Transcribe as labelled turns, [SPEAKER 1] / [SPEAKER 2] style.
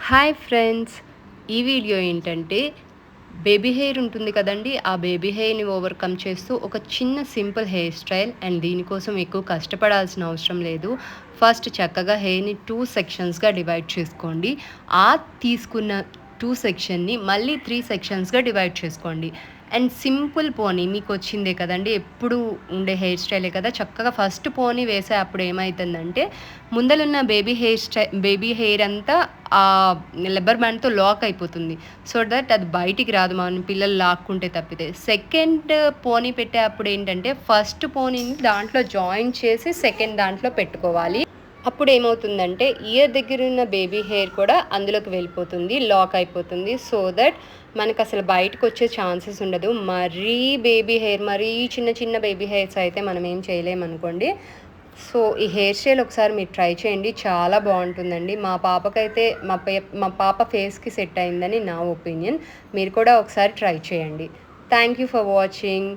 [SPEAKER 1] Hi friends! ఈ video ఏంటంటే, baby hair ఉంటుంది కదండీ! ఆ బేబీ హెయిర్‌ని ఓవర్‌కమ్ చేస్తూ ఒక చిన్న సింపుల్ హెయిర్ స్టైల్ అండ్ దీనికోసం ఎక్కువ కష్టపడాల్సిన అవసరం లేదు. ఫస్ట్ చక్కగా హెయిర్‌ని 2 సెక్షన్స్‌గా డివైడ్ చేసుకోండి. ఆ తీసుకున్న 2 సెక్షన్‌ని మళ్ళీ 3 సెక్షన్స్‌గా డివైడ్ చేసుకోండి. అండ్ సింపుల్ పోనీ మీకొచ్చిందే కదండీ! ఎప్పుడు ఉండే హెయిర్ స్టైలే కదా! చక్కగా ఫస్ట్ పోనీ వేసే అప్పుడు ఏమైతుందంటే, ముందలున్న బేబీ హెయిర్ అంతా లెబ్బర్ బ్యాండ్‌తో లాక్ అయిపోతుంది. సో దట్ అది బయటికి రాదు మనం పిల్లలు లాక్కుంటే తప్పితే. సెకండ్ పోనీ పెట్టే అప్పుడేంటంటే, ఫస్ట్ పోనీని దాంట్లో జాయిన్ చేసి సెకండ్ దాంట్లో పెట్టుకోవాలి. అప్పుడేమవుతుందంటే, ఇయర్ దగ్గరున్న బేబీ హెయిర్ కూడా అందులోకి వెళ్ళిపోతుంది. లాక్ అయిపోతుంది. సో దట్ మనకసలు బయటకొచ్చే ఛాన్సెస్ ఉండదు. మరీ చిన్న చిన్న బేబీ హెయిర్స్ అయితే మనం ఏం చేయలేమనుకోండి. సో, ఈ హెయిర్ స్టైల్ ఒకసారి మీరు ట్రై చేయండి. చాలా బావుంటుందండి. మా పాపకైతే మా పాప ఫేస్‌కి సెట్ అయిందని నా ఒపీనియన్. మీరు కూడా ఒకసారి ట్రై చేయండి. Thank you for watching.